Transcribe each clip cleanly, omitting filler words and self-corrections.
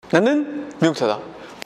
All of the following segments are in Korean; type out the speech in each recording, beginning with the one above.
나는 미국차다.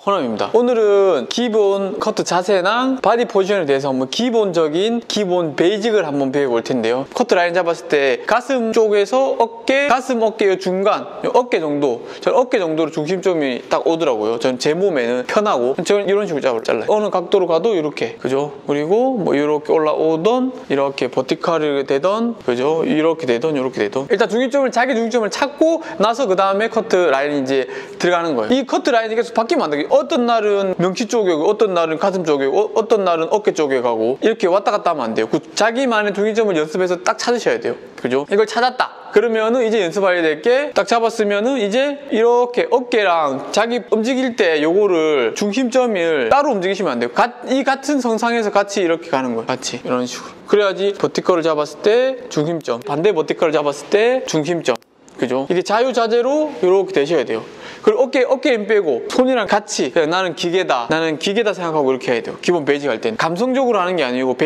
호남입니다. 오늘은 기본 커트 자세랑 바디 포지션에 대해서 한번 기본적인 기본 베이직을 한번 배워볼 텐데요. 커트 라인 잡았을 때 가슴 쪽에서 어깨, 가슴 어깨의 중간, 어깨 정도, 저는 어깨 정도로 중심점이 딱 오더라고요. 저는 제 몸에는 편하고, 저는 이런 식으로 잘라요. 어느 각도로 가도 이렇게, 그죠? 그리고 뭐 이렇게 올라오던, 이렇게 버티컬이 되던, 그죠? 이렇게 되던, 이렇게 되던. 일단 중심점을, 자기 중심점을 찾고 나서 그 다음에 커트 라인이 이제 들어가는 거예요. 이 커트 라인이 계속 바뀌면 안 돼요. 어떤 날은 명치 쪽에 오고, 어떤 날은 가슴 쪽에 오고, 어떤 날은 어깨 쪽에 가고, 이렇게 왔다 갔다 하면 안 돼요. 자기만의 중심점을 연습해서 딱 찾으셔야 돼요. 그죠? 이걸 찾았다. 그러면은 이제 연습해야 될 게, 딱 잡았으면은 이제 이렇게 어깨랑 자기 움직일 때 요거를 중심점을 따로 움직이시면 안 돼요. 이 같은 성상에서 같이 이렇게 가는 거예요. 같이 이런 식으로. 그래야지 버티컬을 잡았을 때 중심점, 반대 버티컬을 잡았을 때 중심점, 그죠? 이게 자유자재로 이렇게 되셔야 돼요. 그리고 어깨 힘 빼고 손이랑 같이, 그냥 나는 기계다 생각하고 이렇게 해야 돼요. 기본 베이직 할 때는 감성적으로 하는 게 아니고,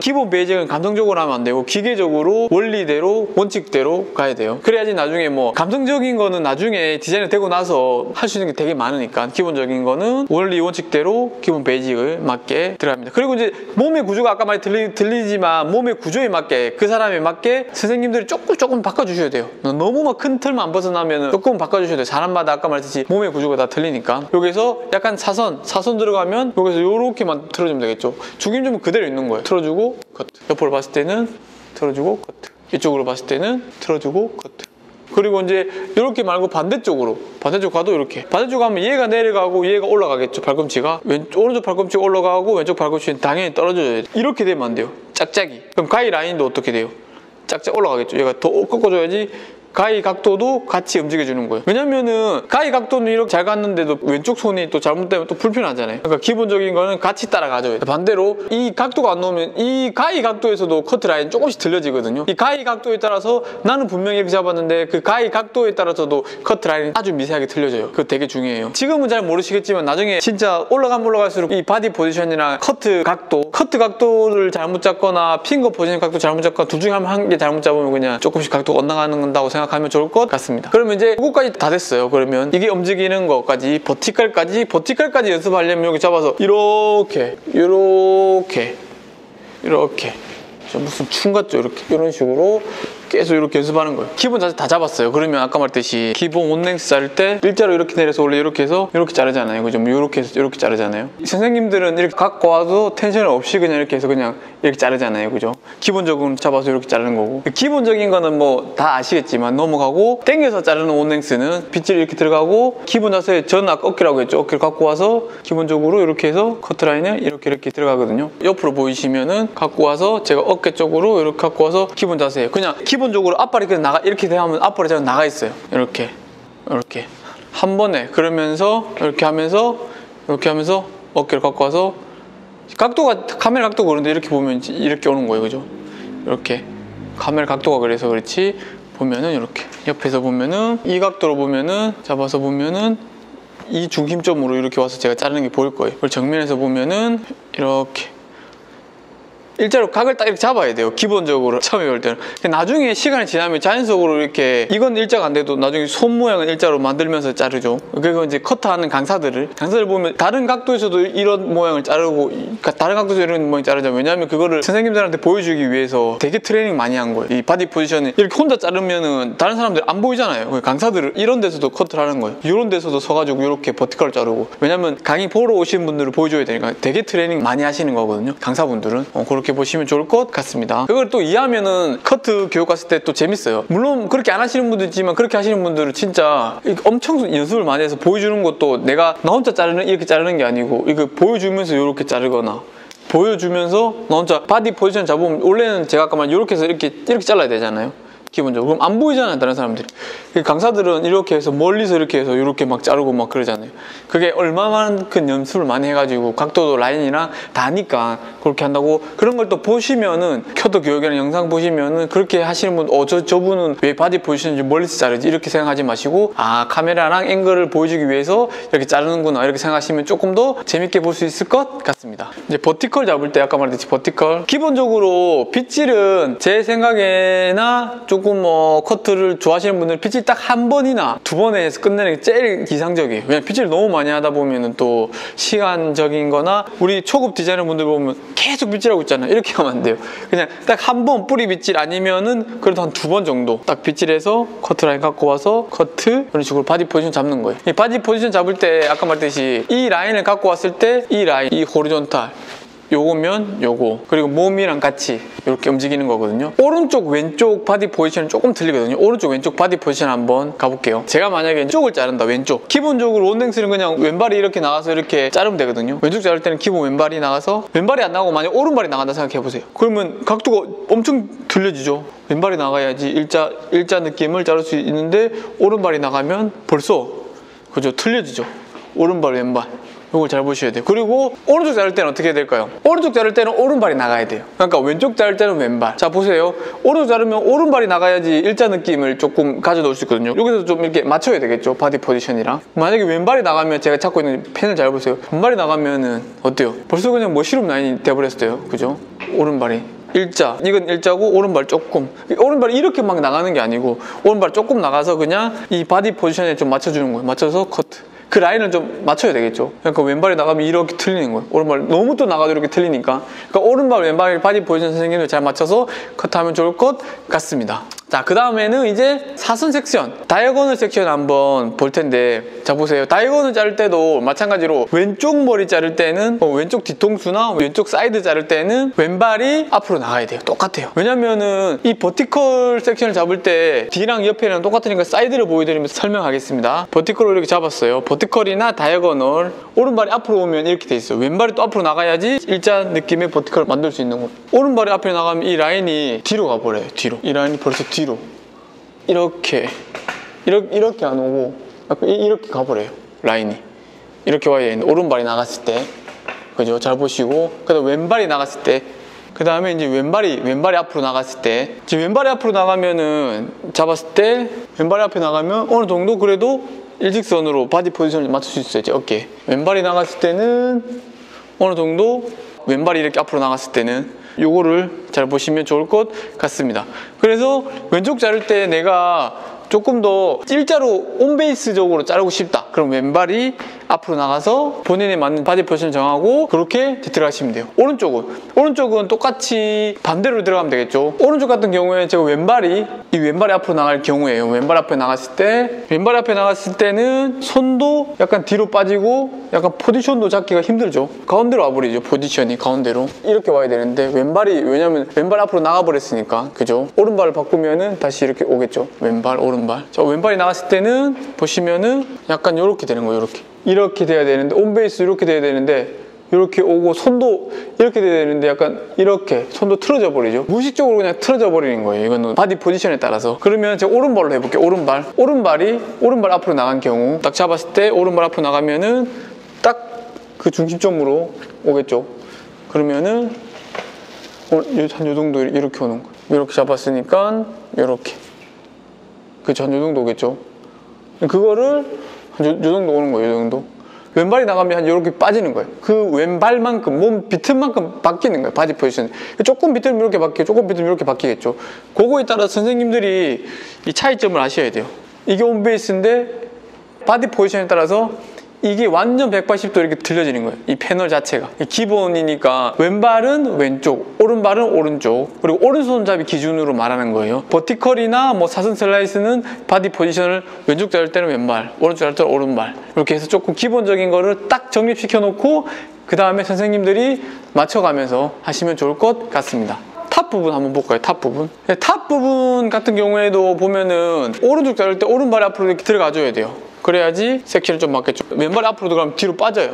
기본 베이직은 감성적으로 하면 안 되고 기계적으로 원리대로 원칙대로 가야 돼요. 그래야지 나중에 뭐 감성적인 거는 나중에 디자인이 되고 나서 할 수 있는 게 되게 많으니까, 기본적인 거는 원리 원칙대로 기본 베이직을 맞게 들어갑니다. 그리고 이제 몸의 구조가 아까 많이 들리지만 몸의 구조에 맞게, 그 사람에 맞게 선생님들이 조금 바꿔주셔야 돼요. 너무 막 큰 틀만 안 벗어나면 조금 바꿔주셔야 돼요. 사람마다 아까 말했듯이 몸의 구조가 다 틀리니까. 여기서 약간 사선 들어가면 여기서 요렇게만 틀어주면 되겠죠. 중심점은 그대로 있는 거예요. 틀어주고 커트. 옆으로 봤을 때는 틀어주고 커트. 이쪽으로 봤을 때는 틀어주고 커트. 그리고 이제 이렇게 말고 반대쪽 가도 이렇게. 반대쪽 가면 얘가 내려가고 얘가 올라가겠죠. 팔꿈치가 오른쪽 팔꿈치가 올라가고 왼쪽 팔꿈치는 당연히 떨어져야 돼요. 이렇게 되면 안 돼요. 짝짝이. 그럼 가위 라인도 어떻게 돼요? 짝짝 올라가겠죠. 얘가 더 꺾어줘야지 가위 각도도 같이 움직여주는 거예요. 왜냐면은 가위 각도는 이렇게 잘 갔는데도 왼쪽 손이 또 잘못되면 또 불편하잖아요. 그러니까 기본적인 거는 같이 따라가줘야 돼요. 반대로 이 각도가 안 나오면 이 가위 각도에서도 커트 라인 조금씩 들려지거든요. 이 가위 각도에 따라서 나는 분명히 이렇게 잡았는데 그 가위 각도에 따라서도 커트 라인이 아주 미세하게 틀려져요. 그거 되게 중요해요. 지금은 잘 모르시겠지만 나중에 진짜 올라가면 올라갈수록 이 바디 포지션이랑 커트 각도를 잘못 잡거나 핑거 포지션 각도 잘못 잡거나 둘 중에 한 개 잘못 잡으면 그냥 조금씩 각도가 엇나가는 건다고 생각하면 좋을 것 같습니다. 그러면 이제 이거까지 다 됐어요. 그러면 이게 움직이는 것까지 버티컬까지 연습하려면 여기 잡아서 이렇게 무슨 춤 같죠? 이렇게 이런 식으로 계속 이렇게 연습하는 거예요. 기본 자세 다 잡았어요. 그러면 아까 말했듯이 기본 원랭스 자를 때 일자로 이렇게 내려서 원래 이렇게 해서 이렇게 자르잖아요. 그죠? 이렇게 해서 이렇게 자르잖아요. 선생님들은 이렇게 갖고 와도 텐션 없이 그냥 이렇게 해서 그냥 이렇게 자르잖아요. 그죠? 기본적으로 잡아서 이렇게 자르는 거고, 기본적인 거는 뭐 다 아시겠지만 넘어가고, 당겨서 자르는 원랭스는 빗질 이렇게 들어가고, 기본 자세 전 아까 어깨라고 했죠. 어깨를 갖고 와서 기본적으로 이렇게 해서 커트라인을 이렇게 들어가거든요. 옆으로 보이시면은 갖고 와서 제가 어깨 쪽으로 이렇게 갖고 와서 기본 자세예요. 그냥 기본적으로 앞발이 그냥 이렇게 하면 앞발이 잘 나가 있어요. 이렇게 한 번에. 그러면서 이렇게 하면서 어깨를 갖고 와서 각도가, 카메라 각도가 그런데 이렇게 보면 이렇게 오는 거예요. 그죠? 이렇게 카메라 각도가 그래서 그렇지, 보면은 이렇게 옆에서 보면은 이 각도로 보면은 잡아서 보면은 이 중심점으로 이렇게 와서 제가 자르는 게 보일 거예요. 그리고 정면에서 보면은 이렇게 일자로 각을 딱 이렇게 잡아야 돼요. 기본적으로 처음에 볼 때는. 나중에 시간이 지나면 자연적으로 이렇게, 이건 일자가 안 돼도 나중에 손 모양은 일자로 만들면서 자르죠. 그리고 이제 커트하는 강사들 보면 다른 각도에서도 이런 모양을 자르고, 다른 각도에서 이런 모양 자르잖아요. 왜냐하면 그거를 선생님들한테 보여주기 위해서 되게 트레이닝 많이 한 거예요. 이 바디 포지션을 이렇게 혼자 자르면은 다른 사람들 안 보이잖아요. 강사들은 이런 데서도 커트를 하는 거예요. 이런 데서도 서가지고 이렇게 버티컬 자르고. 왜냐면 강의 보러 오신 분들을 보여줘야 되니까 되게 트레이닝 많이 하시는 거거든요. 강사분들은. 그렇게 보시면 좋을 것 같습니다. 그걸 또 이해하면은 커트 교육 갔을 때 또 재밌어요. 물론 그렇게 안 하시는 분도 있지만, 그렇게 하시는 분들은 진짜 엄청 연습을 많이 해서 보여주는 것도, 내가 나 혼자 이렇게 자르는 게 아니고 이거 보여주면서 이렇게 자르거나, 보여주면서 나 혼자 바디 포지션 잡으면, 원래는 제가 아까 말한 이렇게 해서 이렇게 잘라야 되잖아요. 기본적으로. 그럼 안 보이잖아요, 다른 사람들이. 강사들은 이렇게 해서 멀리서 이렇게 해서 이렇게 막 자르고 막 그러잖아요. 그게 얼마만큼 연습을 많이 해가지고 각도도 라인이랑 다 하니까 그렇게 한다고. 그런 걸 또 보시면은, 켜도 교육이라는 영상 보시면은 그렇게 하시는 분, 저분은 왜 바디 포지션인지 멀리서 자르지? 이렇게 생각하지 마시고, 아, 카메라랑 앵글을 보여주기 위해서 이렇게 자르는구나, 이렇게 생각하시면 조금 더 재밌게 볼 수 있을 것 같습니다. 이제 버티컬 잡을 때 아까 말했듯이 버티컬, 기본적으로 빗질은 제 생각에나 조금 조금 커트를 좋아하시는 분들은 빗질 딱 한 번이나 두 번에 해서 끝내는 게 제일 이상적이에요. 왜냐면 빗질 너무 많이 하다 보면은 또 시간적인 거나 우리 초급 디자이너 분들 보면 계속 빗질하고 있잖아요. 이렇게 하면 안 돼요. 그냥 딱 한 번 뿌리 빗질 아니면은 그래도 한 두 번 정도 딱 빗질해서 커트 라인 갖고 와서 커트 이런 식으로 바디 포지션 잡는 거예요. 이 바디 포지션 잡을 때 아까 말했듯이 이 라인을 갖고 왔을 때 이 라인, 이 호리존탈 요거면 요거, 그리고 몸이랑 같이 이렇게 움직이는 거거든요. 오른쪽 왼쪽 바디 포지션은 조금 틀리거든요. 오른쪽 왼쪽 바디 포지션 한번 가볼게요. 제가 만약에 왼쪽을 자른다, 왼쪽, 기본적으로 원랭스는 그냥 왼발이 이렇게 나가서 이렇게 자르면 되거든요. 왼쪽 자를 때는 기본 왼발이 나가서, 왼발이 안 나가고 만약 오른발이 나간다 생각해보세요. 그러면 각도가 엄청 틀려지죠. 왼발이 나가야지 일자 느낌을 자를 수 있는데 오른발이 나가면 벌써 그죠, 틀려지죠. 오른발 왼발 이걸 잘 보셔야 돼요. 그리고 오른쪽 자를 때는 어떻게 해야 될까요? 오른쪽 자를 때는 오른발이 나가야 돼요. 그러니까 왼쪽 자를 때는 왼발. 자 보세요. 오른쪽 자르면 오른발이 나가야지 일자 느낌을 조금 가져놓을 수 있거든요. 여기서 좀 이렇게 맞춰야 되겠죠, 바디 포지션이랑. 만약에 왼발이 나가면, 제가 찾고 있는 펜을 잘 보세요. 왼발이 나가면은 어때요? 벌써 그냥 머시룸 라인이 돼버렸어요. 그죠? 오른발이 일자, 이건 일자고 오른발 조금, 오른발이 이렇게 막 나가는 게 아니고 오른발 조금 나가서 그냥 이 바디 포지션에 좀 맞춰주는 거예요. 맞춰서 커트. 그 라인을 좀 맞춰야 되겠죠. 그러니까 왼발이 나가면 이렇게 틀리는 거예요. 오른발 너무 또 나가도 이렇게 틀리니까. 그러니까 오른발 왼발 바디 포지션 선생님을 잘 맞춰서 커트하면 좋을 것 같습니다. 자, 그 다음에는 이제 사선 섹션, 다이어고널 섹션 한번 볼 텐데, 자 보세요. 다이어고널 자를 때도 마찬가지로 왼쪽 머리 자를 때는 왼쪽 뒤통수나 왼쪽 사이드 자를 때는 왼발이 앞으로 나가야 돼요. 똑같아요. 왜냐면은 이 버티컬 섹션을 잡을 때 뒤랑 옆에는 똑같으니까 사이드를 보여드리면서 설명하겠습니다. 버티컬로 이렇게 잡았어요. 버티컬이나 다이어고널, 오른발이 앞으로 오면 이렇게 돼 있어요. 왼발이 또 앞으로 나가야지 일자 느낌의 버티컬을 만들 수 있는 거예요. 오른발이 앞에 나가면 이 라인이 뒤로 가버려요. 뒤로. 이 라인이 벌써 뒤로 이렇게 안 오고 이렇게 가버려요. 라인이 이렇게 와야 되는데, 오른발이 나갔을 때, 그죠? 잘 보시고, 그 다음 왼발이 나갔을 때, 그 다음에 이제 왼발이 앞으로 나갔을 때, 지금 왼발이 앞으로 나가면은 잡았을 때, 왼발이 앞에 나가면 어느 정도 그래도 일직선으로 바디 포지션을 맞출 수 있어요. 어깨. 왼발이 나갔을 때는 어느 정도, 왼발이 이렇게 앞으로 나갔을 때는 요거를 잘 보시면 좋을 것 같습니다. 그래서 왼쪽 자를 때 내가 조금 더 일자로 온베이스적으로 자르고 싶다, 그럼 왼발이 앞으로 나가서 본인에 맞는 바디 포지션 정하고 그렇게 디테일 하시면 돼요. 오른쪽은 똑같이 반대로 들어가면 되겠죠. 오른쪽 같은 경우에 제가 왼발이 앞으로 나갈 경우에요. 왼발 앞에 나갔을 때는 손도 약간 뒤로 빠지고 약간 포지션도 잡기가 힘들죠. 가운데로 와버리죠. 포지션이 가운데로 이렇게 와야 되는데, 왜냐면 왼발 앞으로 나가버렸으니까, 그죠? 오른발을 바꾸면은 다시 이렇게 오겠죠. 왼발 오른발. 자, 왼발이 나갔을 때는 보시면은 약간 이렇게 되는 거예요. 이렇게 돼야 되는데, 온베이스 이렇게 돼야 되는데 이렇게 오고, 손도 이렇게 돼야 되는데 약간 이렇게 손도 틀어져 버리죠. 무의식적으로 그냥 틀어져 버리는 거예요. 이거는 바디 포지션에 따라서. 그러면 제가 오른발로 해볼게요. 오른발 앞으로 나간 경우 딱 잡았을 때 오른발 앞으로 나가면은 딱 그 중심점으로 오겠죠. 그러면은 한 요 정도 이렇게 오는 거예요. 이렇게 잡았으니까 이렇게, 그쵸, 한 요 정도 오겠죠. 그거를 한 요 정도 오는 거예요. 요 정도. 왼발이 나가면 한 이렇게 빠지는 거예요. 그 왼발만큼, 몸 비틈만큼 바뀌는 거예요. 바디 포지션. 조금 비틀면 이렇게 바뀌고, 조금 비틀면 이렇게 바뀌겠죠. 그거에 따라 선생님들이 이 차이점을 아셔야 돼요. 이게 온베이스인데 바디 포지션에 따라서 이게 완전 180도 이렇게 들려지는 거예요. 이 패널 자체가. 기본이니까 왼발은 왼쪽, 오른발은 오른쪽, 그리고 오른손잡이 기준으로 말하는 거예요. 버티컬이나 뭐 사선 슬라이스는 바디 포지션을 왼쪽 자를 때는 왼발, 오른쪽 자를 때는 오른발, 이렇게 해서 조금 기본적인 거를 딱 정립시켜 놓고 그 다음에 선생님들이 맞춰가면서 하시면 좋을 것 같습니다. 탑 부분 한번 볼까요? 탑 부분. 탑 부분 같은 경우에도 보면은 오른쪽 자를 때 오른발이 앞으로 이렇게 들어가줘야 돼요. 그래야지 섹션이 좀 맞겠죠. 왼발이 앞으로 들어가면 뒤로 빠져요.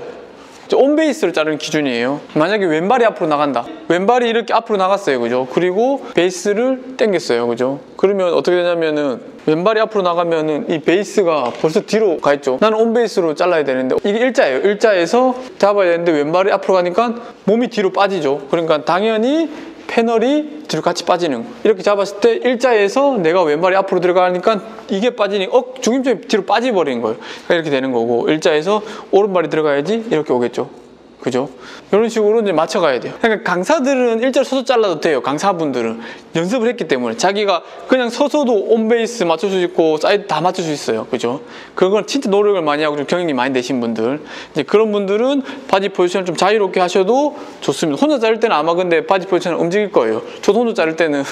온베이스를 자르는 기준이에요. 만약에 왼발이 앞으로 나간다. 왼발이 이렇게 앞으로 나갔어요. 그죠? 그리고 베이스를 당겼어요. 그죠? 그러면 어떻게 되냐면은 왼발이 앞으로 나가면은 이 베이스가 벌써 뒤로 가 있죠. 나는 온베이스로 잘라야 되는데 이게 일자예요. 일자에서 잡아야 되는데 왼발이 앞으로 가니까 몸이 뒤로 빠지죠. 그러니까 당연히 패널이 뒤로 같이 빠지는 거. 이렇게 잡았을 때 일자에서 내가 왼발이 앞으로 들어가니까 이게 빠지니 중심점이 뒤로 빠져버리는 거예요. 그러니까 이렇게 되는 거고, 일자에서 오른발이 들어가야지 이렇게 오겠죠. 그죠? 이런 식으로 이제 맞춰가야 돼요. 그러니까 강사들은 일자로 서서 잘라도 돼요. 강사분들은 연습을 했기 때문에 자기가 그냥 서서도 온베이스 맞출 수 있고 사이드 다 맞출 수 있어요. 그죠? 그건 진짜 노력을 많이 하고 좀 경력이 많이 되신 분들, 이제 그런 분들은 바디 포지션을 좀 자유롭게 하셔도 좋습니다. 혼자 자를 때는 아마 근데 바디 포지션을 움직일 거예요. 저도 혼자 자를 때는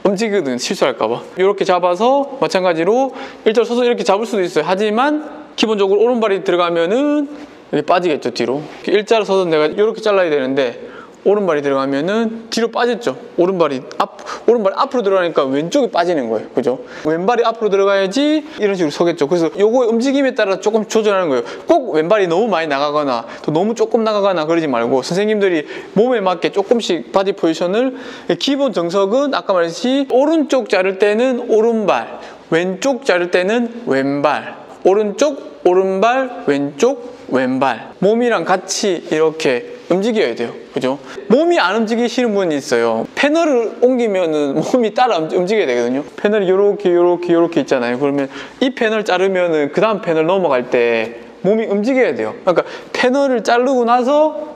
움직이거든, 실수할까봐. 이렇게 잡아서 마찬가지로 일자로 서서 이렇게 잡을 수도 있어요. 하지만 기본적으로 오른발이 들어가면은 이렇게 빠지겠죠, 뒤로. 일자로 서서 내가 이렇게 잘라야 되는데 오른발이 들어가면은 뒤로 빠졌죠. 오른발이 앞으로 들어가니까 왼쪽이 빠지는 거예요. 그죠? 왼발이 앞으로 들어가야지 이런 식으로 서겠죠. 그래서 요거 움직임에 따라 조금 조절하는 거예요. 꼭 왼발이 너무 많이 나가거나 또 너무 조금 나가거나 그러지 말고 선생님들이 몸에 맞게 조금씩 바디 포지션을, 기본 정석은 아까 말했듯이 오른쪽 자를 때는 오른발, 왼쪽 자를 때는 왼발, 오른쪽, 오른발, 왼쪽, 왼발. 몸이랑 같이 이렇게 움직여야 돼요. 그죠? 몸이 안 움직이시는 분이 있어요. 패널을 옮기면은 몸이 따라 움직여야 되거든요. 패널이 요렇게 있잖아요. 그러면 이 패널 자르면은 그 다음 패널 넘어갈 때 몸이 움직여야 돼요. 그러니까 패널을 자르고 나서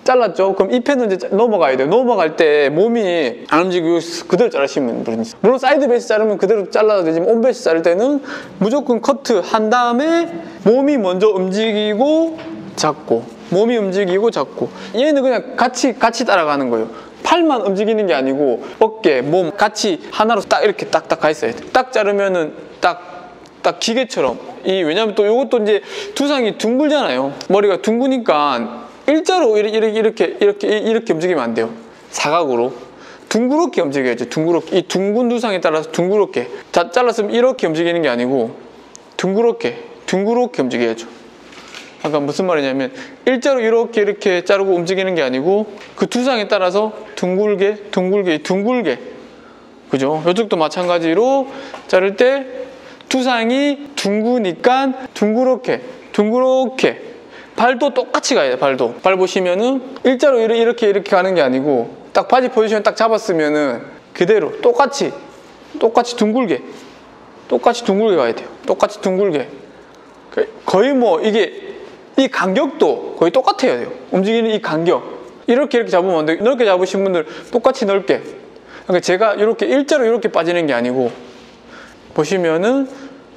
잘랐죠? 그럼 이 패널 이제 넘어가야 돼요. 넘어갈 때 몸이 안 움직이고 그대로 자르시는 분이 있어요. 물론 사이드 베이스 자르면 그대로 잘라도 되지만 온 베이스 자를 때는 무조건 커트 한 다음에 몸이 먼저 움직이고 잡고, 몸이 움직이고 잡고. 얘는 그냥 같이 따라가는 거예요. 팔만 움직이는 게 아니고 어깨, 몸 같이 하나로 딱 이렇게 딱딱 가 있어야 돼요. 딱 자르면은 딱 기계처럼. 왜냐면 또 이것도 이제 두상이 둥글잖아요. 머리가 둥그니까 일자로 이렇게 움직이면 안 돼요. 사각으로 둥그렇게 움직여야죠. 둥그렇게, 이 둥근 두상에 따라서 둥그렇게. 다 잘랐으면 이렇게 움직이는 게 아니고 둥그렇게 움직여야죠. 아까 무슨 말이냐면 일자로 이렇게 자르고 움직이는 게 아니고 그 두상에 따라서 둥글게. 그죠? 이쪽도 마찬가지로 자를 때 두상이 둥그니까 둥그렇게. 발도 똑같이 가야 돼요. 발 보시면은 일자로 이렇게 가는 게 아니고 딱 바지 포지션 딱 잡았으면은 그대로 똑같이 둥글게 가야 돼요. 똑같이 둥글게. 거의 뭐 이 간격도 거의 똑같아야 돼요. 움직이는 이 간격. 이렇게 잡으면 안 돼요. 넓게 잡으신 분들 똑같이 넓게. 그러니까 제가 이렇게 일자로 이렇게 빠지는 게 아니고 보시면은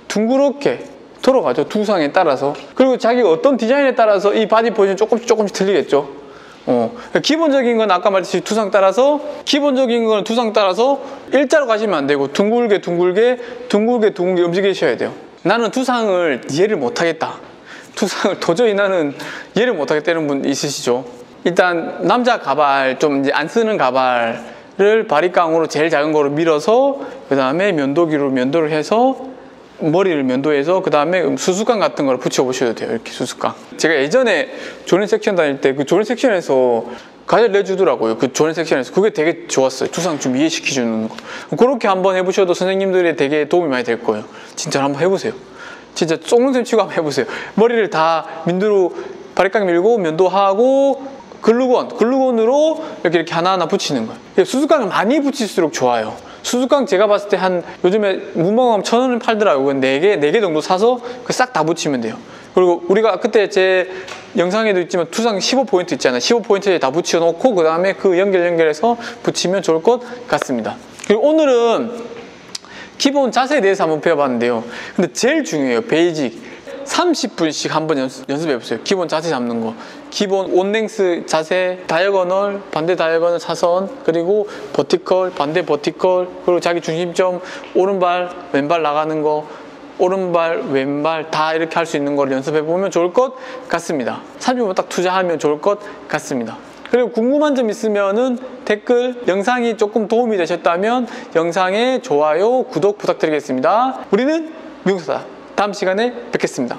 둥그렇게 돌아가죠. 두상에 따라서. 그리고 자기가 어떤 디자인에 따라서 이 바디 포지션 조금씩 틀리겠죠. 기본적인 건 아까 말했듯이 두상 따라서, 기본적인 건 두상 따라서 일자로 가시면 안 되고 둥글게 움직이셔야 돼요. 나는 두상을 이해를 못하겠다. 두상을 도저히 나는 이해를 못하겠다는 분 있으시죠? 일단 남자 가발, 좀 이제 안 쓰는 가발을 바리깡으로 제일 작은 거로 밀어서 그 다음에 면도기로 면도를 해서 머리를 면도해서 그 다음에 수수깡 같은 걸 붙여보셔도 돼요. 이렇게 수수깡. 제가 예전에 조련 섹션 다닐 때 그 조련 섹션에서 가젤 내주더라고요. 그 조련 섹션에서. 그게 되게 좋았어요. 두상 좀 이해시켜주는 거. 그렇게 한번 해보셔도 선생님들이 되게 도움이 많이 될 거예요. 진짜 한번 해보세요. 진짜 쫑눈샘 치고 한번 해보세요. 머리를 다 민두로 바리깡 밀고 면도하고 글루건으로 이렇게 하나하나 붙이는 거예요. 수수깡을 많이 붙일수록 좋아요. 수수깡 제가 봤을 때 요즘에 문방구하면 1,000원을 팔더라고요. 4개 정도 사서 싹 다 붙이면 돼요. 그리고 우리가 그때 제 영상에도 있지만 두상 15포인트 있잖아요. 15포인트에 다 붙여놓고 그 다음에 그 연결해서 붙이면 좋을 것 같습니다. 그리고 오늘은 기본 자세에 대해서 한번 배워봤는데요. 근데 제일 중요해요. 베이직. 30분씩 한번 연습해보세요. 기본 자세 잡는 거. 기본 온랭스 자세, 다이어고널, 반대 다이어고널 사선, 그리고 버티컬, 반대 버티컬, 그리고 자기 중심점, 오른발, 왼발 나가는 거, 오른발, 왼발 다 이렇게 할 수 있는 걸 연습해보면 좋을 것 같습니다. 30분 딱 투자하면 좋을 것 같습니다. 그리고 궁금한 점 있으면은 댓글, 영상이 조금 도움이 되셨다면 영상에 좋아요, 구독 부탁드리겠습니다. 우리는 미용사다. 다음 시간에 뵙겠습니다.